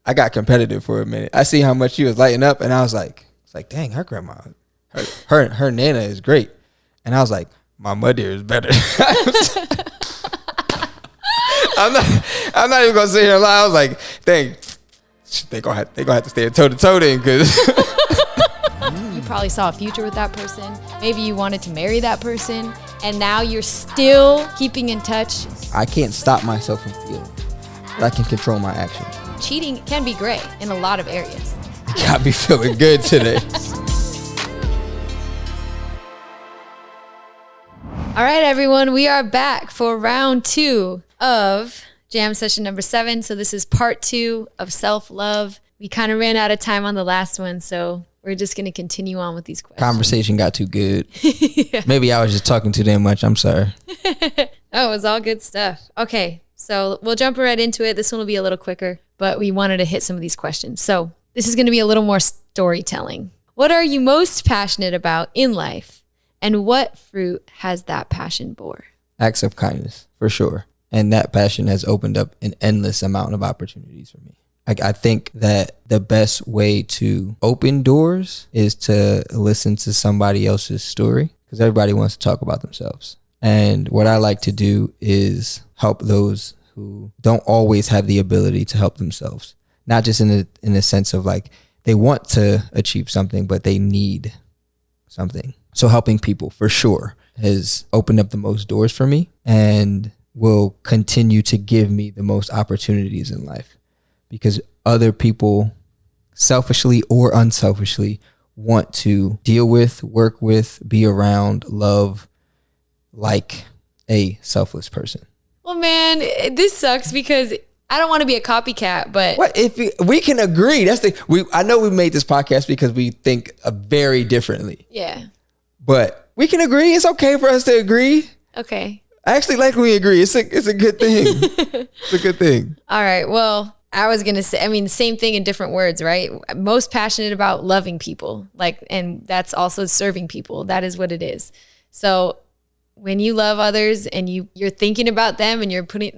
I got competitive for a minute. I see how much she was lighting up, and I was like, it's like, dang, her grandma, her nana is great. And I was like, my mother is better. I'm not even gonna sit here and lie. I was like, dang, they gonna have to stay toe to toe then, because you probably saw a future with that person. Maybe you wanted to marry that person, and now you're still keeping in touch. I can't stop myself from feeling, but I can control my actions. Cheating can be great in a lot of areas. You got me feeling good today. All right, everyone, we are back for round 2 of Jam Session number 7. So this is part 2 of self-love. We kind of ran out of time on the last one, so we're just going to continue on with these questions. Conversation got too good. Yeah. Maybe I was just talking too damn much. I'm sorry. Oh, it was all good stuff. Okay, so we'll jump right into it. This one will be a little quicker, but we wanted to hit some of these questions. So this is going to be a little more storytelling. What are you most passionate about in life, and what fruit has that passion bore? Acts of kindness, for sure. And that passion has opened up an endless amount of opportunities for me. I think that the best way to open doors is to listen to somebody else's story, because everybody wants to talk about themselves. And what I like to do is help those who don't always have the ability to help themselves. Not just in a sense of like they want to achieve something, but they need something. So helping people for sure has opened up the most doors for me and will continue to give me the most opportunities in life, because other people, selfishly or unselfishly, want to deal with, work with, be around, love like a selfless person. Well, man, this sucks because I don't want to be a copycat, but what if we can agree? That's I know we made this podcast because we think very differently. Yeah. But we can agree. It's okay for us to agree. Okay. I actually like when we agree. It's a good thing. It's a good thing. All right. Well, I was going to say, the same thing in different words, right? Most passionate about loving people, and that's also serving people. That is what it is. So when you love others and you're thinking about them and you're putting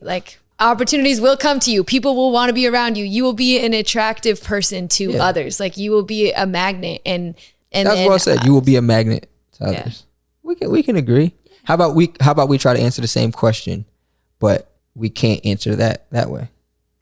opportunities will come to you. People will want to be around you. You will be an attractive person to others. You will be a magnet. And that's what I said. You will be a magnet to others. Yeah. We can agree. How about we try to answer the same question, but we can't answer that way,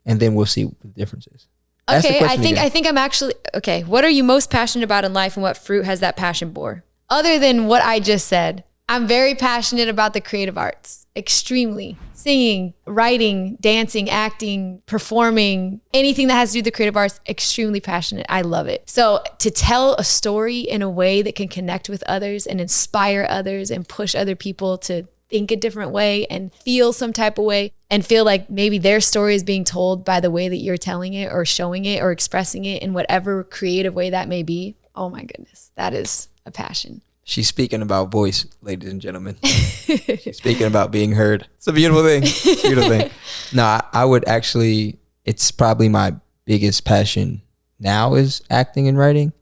and then we'll see what the difference is. Okay, I think I'm actually okay. What are you most passionate about in life, and what fruit has that passion bore? Other than what I just said, I'm very passionate about the creative arts. Extremely. Singing, writing, dancing, acting, performing, anything that has to do with the creative arts, extremely passionate. I love it. So to tell a story in a way that can connect with others and inspire others and push other people to think a different way and feel some type of way and feel like maybe their story is being told by the way that you're telling it or showing it or expressing it in whatever creative way that may be. Oh my goodness, that is a passion. She's speaking about voice, ladies and gentlemen. She's speaking about being heard. It's a beautiful thing. It's a beautiful thing. No, I would actually, it's probably my biggest passion now is acting and writing,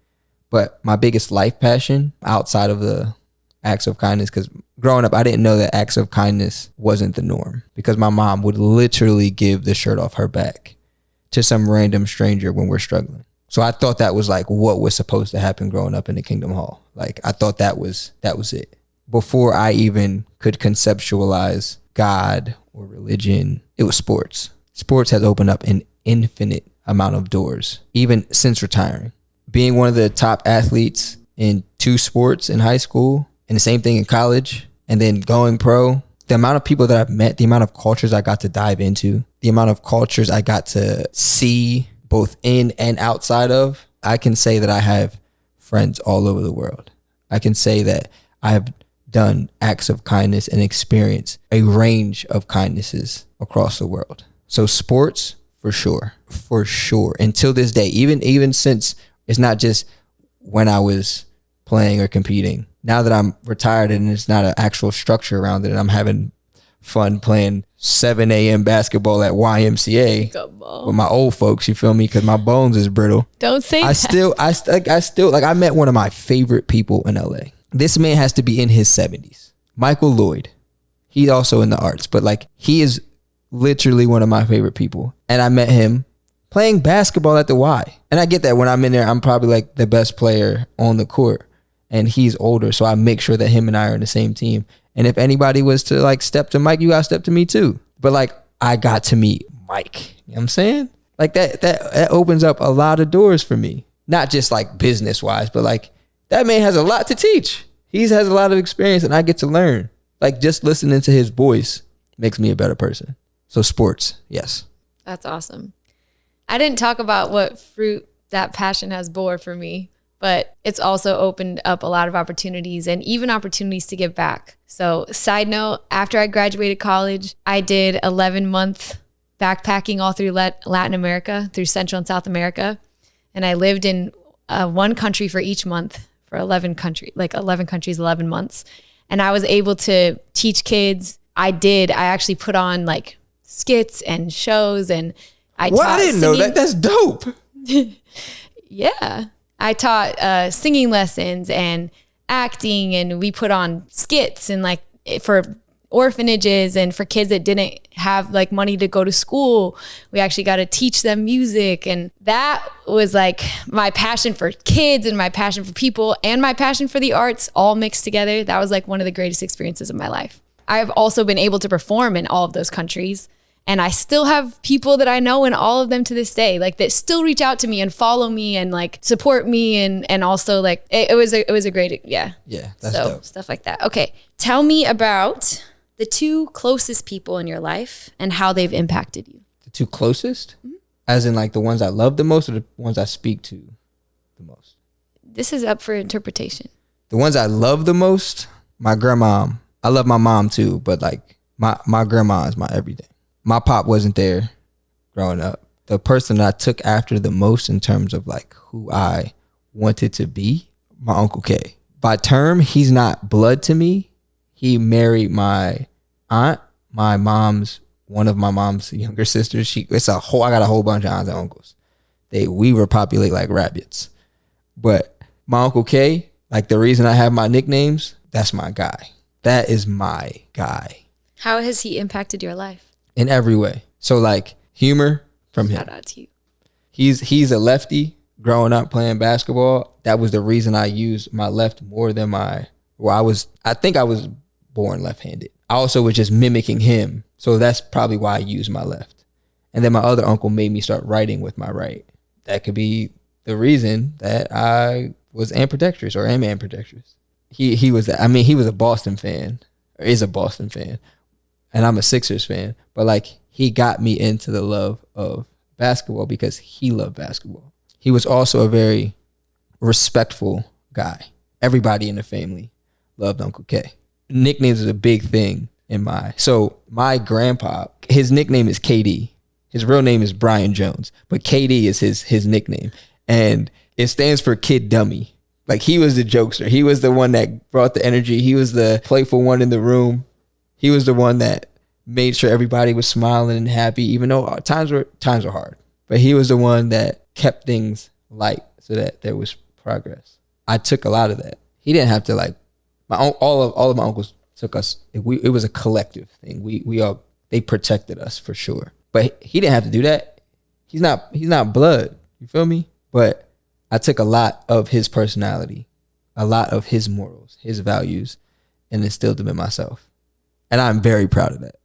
but my biggest life passion outside of the acts of kindness, because growing up, I didn't know that acts of kindness wasn't the norm, because my mom would literally give the shirt off her back to some random stranger when we're struggling. So I thought that was what was supposed to happen growing up in the Kingdom Hall. I thought that was it. Before I even could conceptualize God or religion, it was sports. Sports has opened up an infinite amount of doors, even since retiring. Being one of the top athletes in 2 sports in high school, and the same thing in college, and then going pro, the amount of people that I've met, the amount of cultures I got to dive into, the amount of cultures I got to see both in and outside of, I can say that I have friends all over the world. I can say that I have done acts of kindness and experienced a range of kindnesses across the world. So sports, for sure. Until this day, even since it's not just when I was playing or competing. Now that I'm retired and it's not an actual structure around it, and I'm having fun playing 7 a.m. basketball at YMCA with my old folks, you feel me? Because my bones is brittle. Don't say that. I met one of my favorite people in LA. This man has to be in his 70s. Michael Lloyd. He's also in the arts, but he is literally one of my favorite people. And I met him playing basketball at the Y. And I get that when I'm in there, I'm probably like the best player on the court and he's older. So I make sure that him and I are in the same team. And if anybody was to like step to Mike, you got to step to me too. But like I got to meet Mike. You know what I'm saying? Like that opens up a lot of doors for me. Not just like business wise, but like that man has a lot to teach. He has a lot of experience and I get to learn. Like just listening to his voice makes me a better person. So sports, yes. That's awesome. I didn't talk about what fruit that passion has bore for me, but it's also opened up a lot of opportunities and even opportunities to give back. So side note, after I graduated college, I did 11-month backpacking all through Latin America, through Central and South America. And I lived in one country for each month for 11 countries, 11 months. And I was able to teach kids. I actually put on like skits and shows and I didn't know that. That's dope. Yeah. I taught singing lessons and acting, and we put on skits and like for orphanages and for kids that didn't have like money to go to school. We actually got to teach them music. And that was like my passion for kids and my passion for people and my passion for the arts all mixed together. That was like one of the greatest experiences of my life. I've also been able to perform in all of those countries. And I still have people that I know in all of them to this day, like that still reach out to me and follow me and like support me. And also like, it was a great, yeah. Yeah, that's dope. Stuff like that. Okay. Tell me about the two closest people in your life and how they've impacted you. The two closest? Mm-hmm. As in like the ones I love the most or the ones I speak to the most? This is up for interpretation. The ones I love the most, my grandma. I love my mom too, but like my grandma is my everything. My pop wasn't there growing up. The person that I took after the most in terms of like who I wanted to be, my Uncle K. By term, he's not blood to me. He married my aunt, one of my mom's younger sisters. I got a whole bunch of aunts and uncles. We repopulate like rabbits. But my Uncle K, like the reason I have my nicknames, that's my guy. That is my guy. How has he impacted your life? In every way. So like humor from him. Shout out to you. He's a lefty growing up playing basketball. That was the reason I used my left more than I think I was born left-handed. I also was just mimicking him. So that's probably why I used my left. And then my other uncle made me start writing with my right. That could be the reason that I was ambidextrous or am ambidextrous. He was a Boston fan, or is a Boston fan. And I'm a Sixers fan, but like he got me into the love of basketball because he loved basketball. He was also a very respectful guy. Everybody in the family loved Uncle K. Nicknames is a big thing so my grandpa, his nickname is KD. His real name is Brian Jones, but KD is his nickname. And it stands for Kid Dummy. Like he was the jokester. He was the one that brought the energy. He was the playful one in the room. He was the one that made sure everybody was smiling and happy, even though times were hard. But he was the one that kept things light so that there was progress. I took a lot of that. He didn't have to like, all of my uncles took us. It was a collective thing. They protected us for sure. But he didn't have to do that. He's not blood. You feel me? But I took a lot of his personality, a lot of his morals, his values, and instilled them in myself. And I'm very proud of that.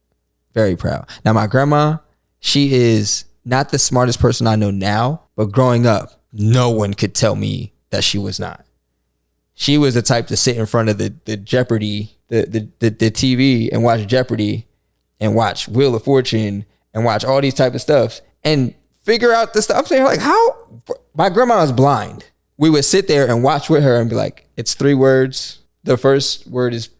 Very proud. Now, my grandma, she is not the smartest person I know now, but growing up, no one could tell me that she was not. She was the type to sit in front of the Jeopardy, the TV and watch Jeopardy and watch Wheel of Fortune and watch all these type of stuff and figure out the stuff. I'm saying like, how? My grandma was blind. We would sit there and watch with her and be like, it's 3 words. The first word is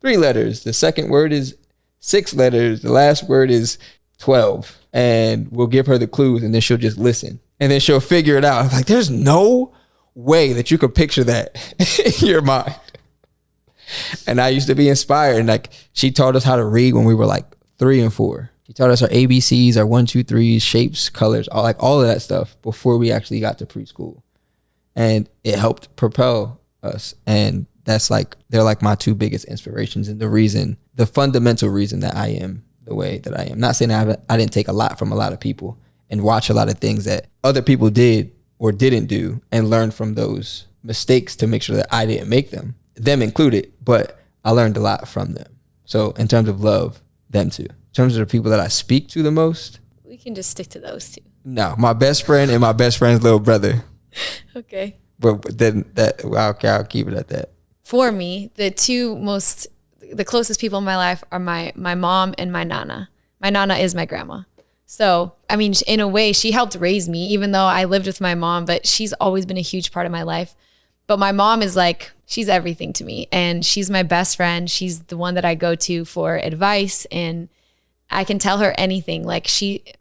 3 letters. The second word is 6 letters. The last word is 12. And we'll give her the clues and then she'll just listen. And then she'll figure it out. Like, there's no way that you could picture that in your mind. And I used to be inspired. And like, she taught us how to read when we were like 3 and 4. She taught us our ABCs, our 1, 2, 3s, shapes, colors, all of that stuff before we actually got to preschool. And it helped propel us. And that's like, they're like my 2 biggest inspirations and the fundamental reason that I am the way that I am. Not saying I didn't take a lot from a lot of people. and watch a lot of things that other people did or didn't do and learn from those mistakes to make sure that I didn't make them included, but I learned a lot from them. So in terms of love, them two. In terms of the people that I speak to the most, we can just stick to those two. No, my best friend and my best friend's little brother. Okay. But then I'll keep it at that. For me, the closest people in my life are my mom and my nana. My nana is my grandma. So, I mean, in a way, she helped raise me, even though I lived with my mom, but she's always been a huge part of my life. But my mom is like, she's everything to me. And she's my best friend. She's the one that I go to for advice, and I can tell her anything. Like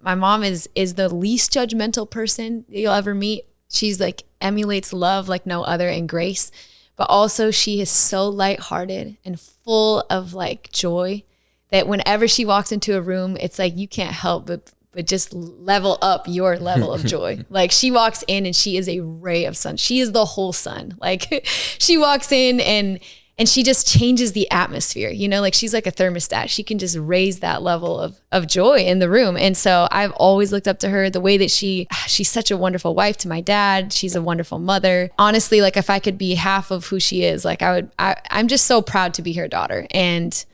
my mom is the least judgmental person you'll ever meet. She's like emulates love like no other and grace, but also she is so lighthearted and full of like joy that whenever she walks into a room, it's like you can't help but just level up your level of joy. Like she walks in and she is a ray of sun. She is the whole sun. Like she walks in and she just changes the atmosphere, you know, like she's like a thermostat. She can just raise that level of joy in the room. And so I've always looked up to her, the way that she's such a wonderful wife to my dad. She's a wonderful mother. Honestly, like if I could be half of who she is, like I'm just so proud to be her daughter. And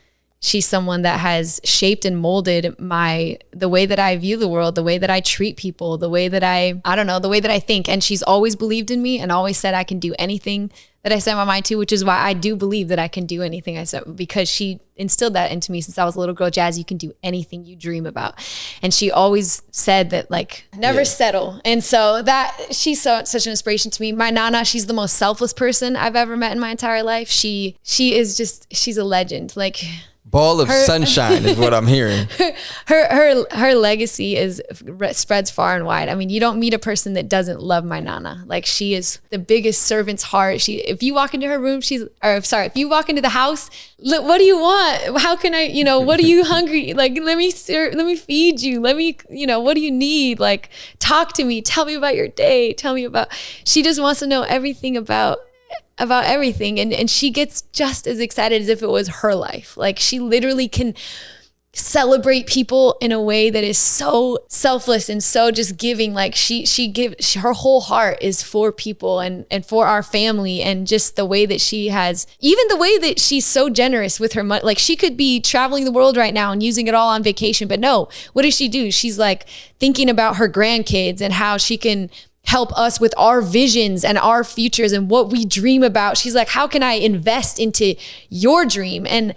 she's someone that has shaped and molded the way that I view the world, the way that I treat people, the way that the way that I think. And she's always believed in me and always said I can do anything that I set my mind to, which is why I do believe that I can do anything I set, because she instilled that into me since I was a little girl. Jazz, you can do anything you dream about. And she always said that, like, never settle. And so that she's such an inspiration to me. My nana, she's the most selfless person I've ever met in my entire life. She's a legend. Like, ball of sunshine is what I'm hearing. Her legacy spreads far and wide. I mean, you don't meet a person that doesn't love my nana. Like, she is the biggest servant's heart. If you walk into her room, if you walk into the house, look, what do you want? How can I, what are you hungry? Like, let me feed you. What do you need? Like, talk to me. Tell me about your day. She just wants to know everything about everything. And she gets just as excited as if it was her life. Like, she literally can celebrate people in a way that is so selfless and so just giving. Like her whole heart is for people and for our family, and just the way that even the way that she's so generous with her money. Like, she could be traveling the world right now and using it all on vacation, but no, what does she do? She's like thinking about her grandkids and how she can help us with our visions and our futures and what we dream about. She's like, how can I invest into your dream? And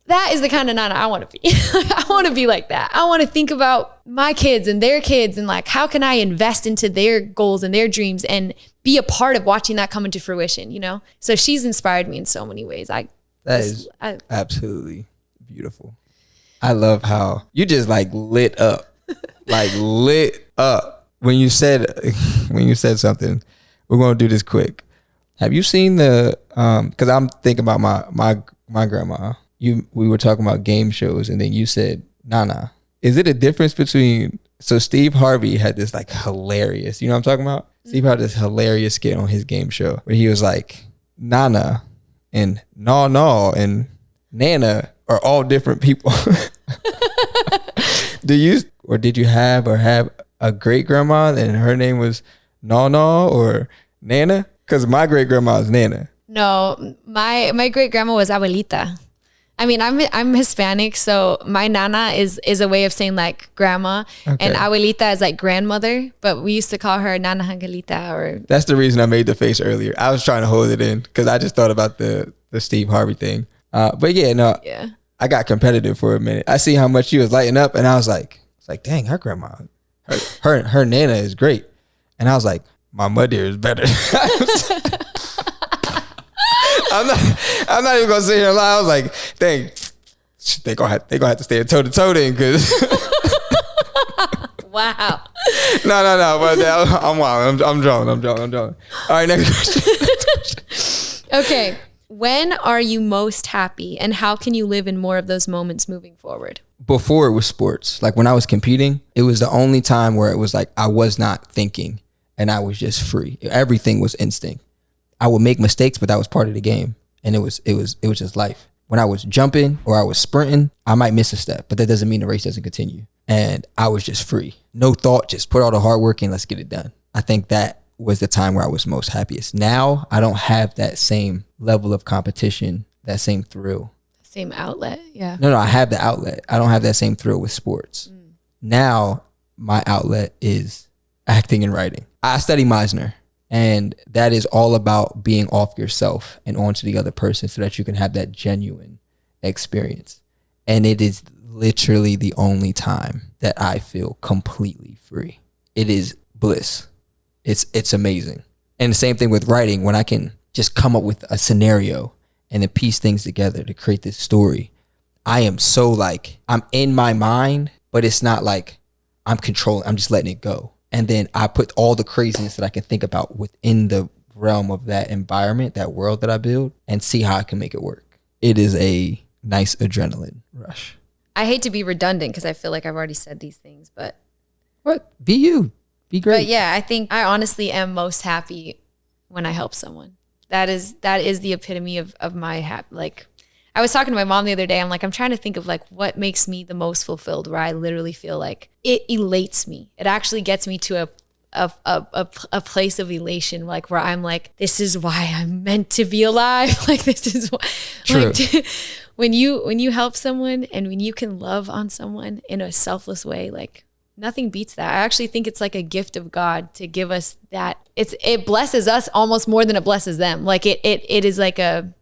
that is the kind of nana I want to be. I want to be like that. I want to think about my kids and their kids, and like, how can I invest into their goals and their dreams and be a part of watching that come into fruition, So she's inspired me in so many ways. That is absolutely beautiful. I love how you just like lit up. When you said something, we're gonna do this quick. Have you seen because I'm thinking about my grandma. We were talking about game shows, and then you said Nana. Is it a difference between? So Steve Harvey had this like hilarious. You know what I'm talking about? Steve had this hilarious skit on his game show where he was like, Nana and No and Nana are all different people. Did you have a great grandma and her name was No or Nana? Because my great grandma is Nana. No, my great grandma was Abuelita. I mean, I'm Hispanic, so my nana is a way of saying like grandma, okay. And Abuelita is like grandmother, but we used to call her Nana Angelita. That's the reason I made the face earlier. I was trying to hold it in because I just thought about the Steve Harvey thing. But yeah, I got competitive for a minute. I see how much she was lighting up, and I was like, dang, her grandma. Her nana is great. And I was like, my mother is better. I'm not even gonna sit here and lie. I was like, dang, they gonna have to stay toe to toe then, cause wow. No, but I'm wild. I'm drawing. All right, next question. Okay. When are you most happy, and how can you live in more of those moments moving forward? Before it was sports. Like when I was competing, it was the only time where it was like I was not thinking and I was just free. Everything was instinct. I would make mistakes, but that was part of the game. And it was just life. When I was jumping or I was sprinting, I might miss a step, but that doesn't mean the race doesn't continue. and I was just free. No thought, just put all the hard work in, let's get it done. I think that was the time where I was most happiest. Now I don't have that same level of competition, that same thrill. Same outlet, yeah. No, I have the outlet. I don't have that same thrill with sports. Now my outlet is acting and writing. I study Meisner, and that is all about being off yourself and onto the other person so that you can have that genuine experience. And it is literally the only time that I feel completely free. It is bliss. It's amazing. And the same thing with writing, when I can just come up with a scenario and then piece things together to create this story. I am so like, I'm in my mind, but it's not like I'm controlling, I'm just letting it go. And then I put all the craziness that I can think about within the realm of that environment, that world that I build, and see how I can make it work. It is a nice adrenaline rush. I hate to be redundant because I feel like I've already said these things, but. What? Be you. Be great. But yeah, I think I honestly am most happy when I help someone. That is the epitome of my like, I was talking to my mom the other day. I'm like, I'm trying to think of like what makes me the most fulfilled, where I literally feel like it elates me. It actually gets me to a place of elation, like where I'm like, this is why I'm meant to be alive. Like this is why. True. Like, when you help someone and when you can love on someone in a selfless way, like nothing beats that. I actually think it's like a gift of God to give us that. It blesses us almost more than it blesses them. Like it is like a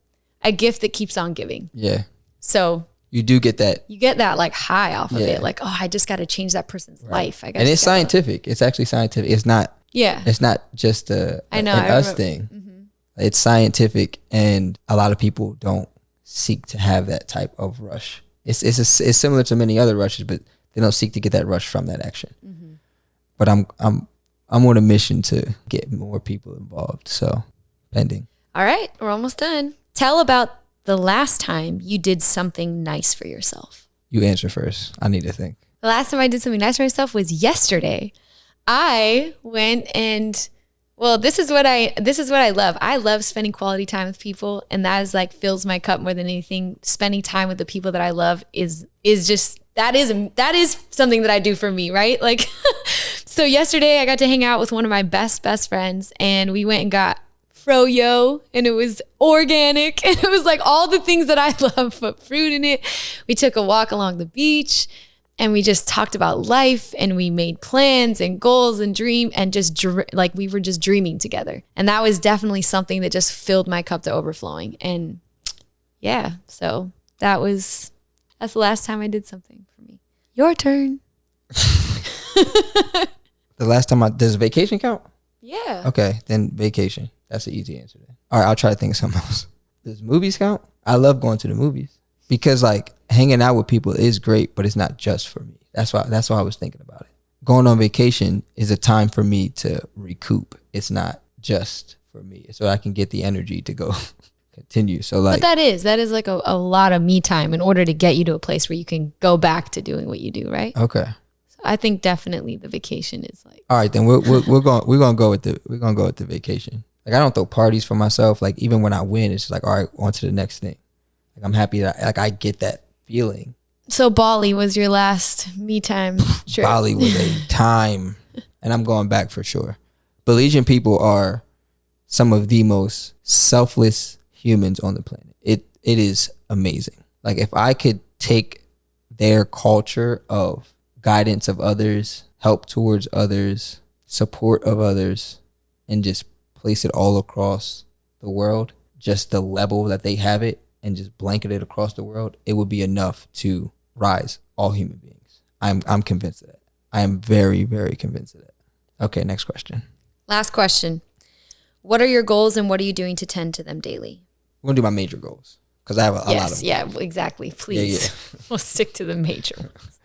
gift that keeps on giving. Yeah. So you do get that. You get that like high off of it. Like, oh, I just got to change that person's life. And it's scientific. It's actually scientific. It's not. Yeah. It's not just an us thing. Mm-hmm. It's scientific, and a lot of people don't seek to have that type of rush. It's similar to many other rushes, but they don't seek to get that rush from that action. Mm-hmm. But I'm on a mission to get more people involved. So, pending. All right, we're almost done. Tell about the last time you did something nice for yourself. You answer first. I need to think. The last time I did something nice for myself was yesterday. I went and, well, this is what I love. I love spending quality time with people, and that is like fills my cup more than anything. Spending time with the people that I love is just that is something that I do for me, right? Like, so yesterday I got to hang out with one of my best friends, and we went and got froyo, and it was organic, and it was like all the things that I love, put fruit in it. We took a walk along the beach, and we just talked about life, and we made plans and goals and like we were just dreaming together. And that was definitely something that just filled my cup to overflowing. And yeah, so that's the last time I did something for me. Your turn. The last time does vacation count? Yeah. Okay, then vacation. That's an easy answer then. All right, I'll try to think of something else. Does movies count? I love going to the movies because like hanging out with people is great, but it's not just for me. That's why I was thinking about it. Going on vacation is a time for me to recoup. It's not just for me, so I can get the energy to go continue. So like, but that is like a lot of me time in order to get you to a place where you can go back to doing what you do, right? Okay. So I think definitely the vacation is like. All right, then we're gonna go with the vacation. Like I don't throw parties for myself. Like even when I win, it's just like, all right, on to the next thing. Like I'm happy that I get that feeling. So Bali was your last me time trip. Bali was a time, and I'm going back for sure. Belizean people are some of the most selfless humans on the planet. It is amazing. Like if I could take their culture of guidance of others, help towards others, support of others, and just place it all across the world, just the level that they have it, and just blanket it across the world, it would be enough to rise all human beings. I'm convinced of that. I am very, very convinced of that. Okay, next question. Last question. What are your goals, and what are you doing to tend to them daily? I'm going to do my major goals because I have a lot of them. Yeah, exactly. Please. Yeah. We'll stick to the major ones.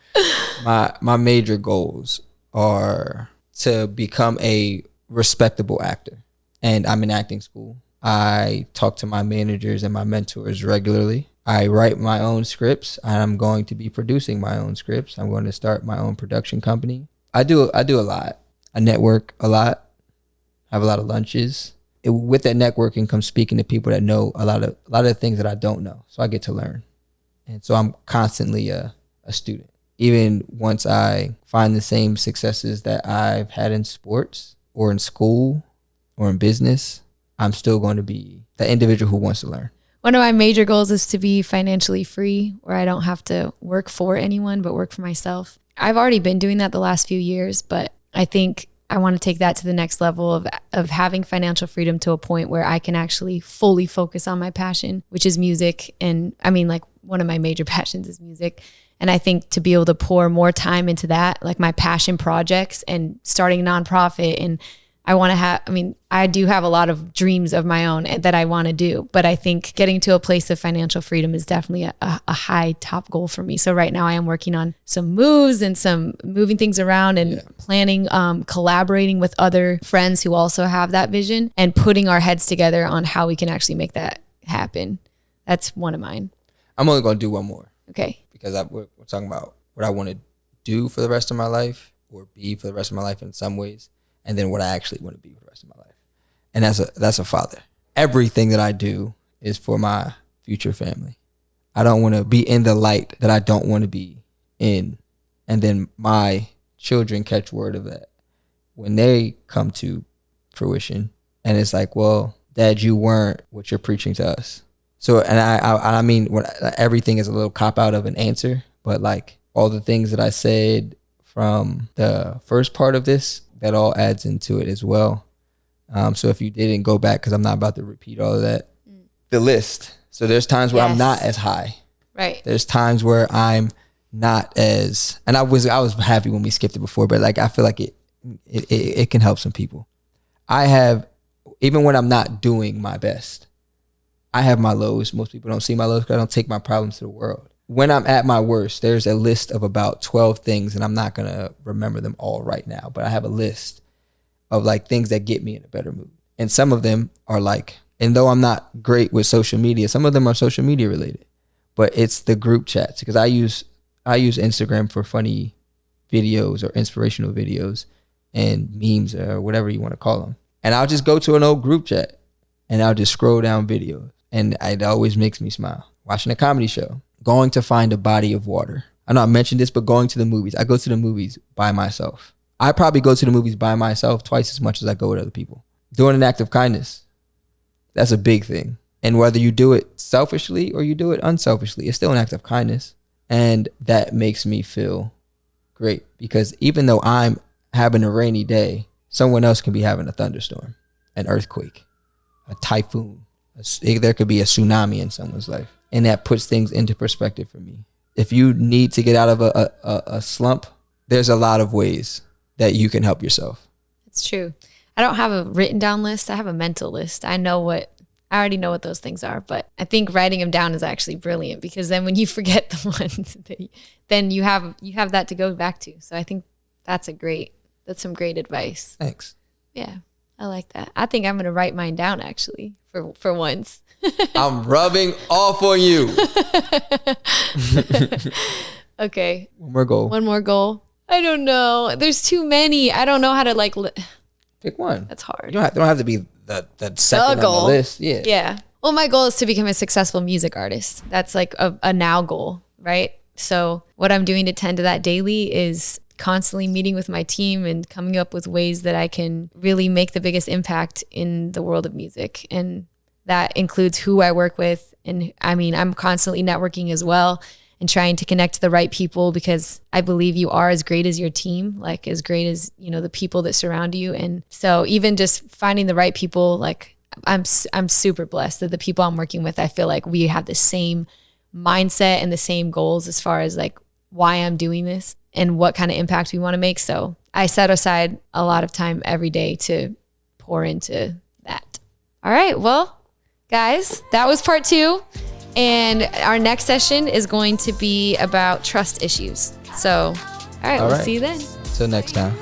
My major goals are to become a respectable actor. And I'm in acting school. I talk to my managers and my mentors regularly. I write my own scripts. I'm going to be producing my own scripts. I'm going to start my own production company. I do a lot. I network a lot. I have a lot of lunches. With that networking comes speaking to people that know a lot of the things that I don't know. So I get to learn. And so I'm constantly a student. even once I find the same successes that I've had in sports or in school or in business, I'm still going to be the individual who wants to learn. One of my major goals is to be financially free, where I don't have to work for anyone, but work for myself. I've already been doing that the last few years, but I think I want to take that to the next level of having financial freedom to a point where I can actually fully focus on my passion, which is music. And I mean, like, one of my major passions is music. And I think to be able to pour more time into that, like my passion projects and starting a nonprofit, and I do have a lot of dreams of my own that I want to do, but I think getting to a place of financial freedom is definitely a high top goal for me. So right now I am working on some moves and some moving things around and planning, collaborating with other friends who also have that vision and putting our heads together on how we can actually make that happen. That's one of mine. I'm only going to do one more. Okay. Because we're talking about what I want to do for the rest of my life or be for the rest of my life in some ways. And then what I actually want to be for the rest of my life. And that's a father. Everything that I do is for my future family. I don't want to be in the light that I don't want to be in. And then my children catch word of that when they come to fruition. And it's like, well, Dad, you weren't what you're preaching to us. So, and I mean, everything is a little cop out of an answer, but like all the things that I said from the first part of this, that all adds into it as well. So if you didn't go back, because I'm not about to repeat all of that, the list. So there's times where I'm not as high. Right. There's times where I'm not as, and I was happy when we skipped it before, but like I feel like it can help some people. I have, even when I'm not doing my best, I have my lows. Most people don't see my lows because I don't take my problems to the world. When I'm at my worst, there's a list of about 12 things, and I'm not going to remember them all right now, but I have a list of like things that get me in a better mood. And some of them are like, and though I'm not great with social media, some of them are social media related, but it's the group chats, because I use Instagram for funny videos or inspirational videos and memes or whatever you want to call them. And I'll just go to an old group chat and I'll just scroll down videos, and it always makes me smile. Watching a comedy show. Going to find a body of water. I know I mentioned this, but going to the movies. I go to the movies by myself. I probably go to the movies by myself twice as much as I go with other people. Doing an act of kindness. That's a big thing. And whether you do it selfishly or you do it unselfishly, it's still an act of kindness. And that makes me feel great, because even though I'm having a rainy day, someone else can be having a thunderstorm, an earthquake, a typhoon. There could be a tsunami in someone's life. And that puts things into perspective for me. If you need to get out of a slump, there's a lot of ways that you can help yourself. It's true. I don't have a written down list. I have a mental list. I already know what those things are, but I think writing them down is actually brilliant, because then when you forget the ones, then you have that to go back to. So I think that's some great advice. Thanks. Yeah, I like that. I think I'm going to write mine down actually for once. I'm rubbing off on you. Okay. One more goal. I don't know. There's too many. I don't know how to pick one. That's hard. You don't have to be the second on the list. Yeah. Yeah. Well, my goal is to become a successful music artist. That's like a now goal, right? So what I'm doing to tend to that daily is constantly meeting with my team and coming up with ways that I can really make the biggest impact in the world of music. And that includes who I work with. And I mean, I'm constantly networking as well and trying to connect to the right people, because I believe you are as great as your team, like as great as, the people that surround you. And so even just finding the right people, like I'm super blessed that the people I'm working with, I feel like we have the same mindset and the same goals as far as like why I'm doing this and what kind of impact we want to make. So I set aside a lot of time every day to pour into that. All right. Well, guys, that was part 2. And our next session is going to be about trust issues. So, all right, we'll see you then. Till next time.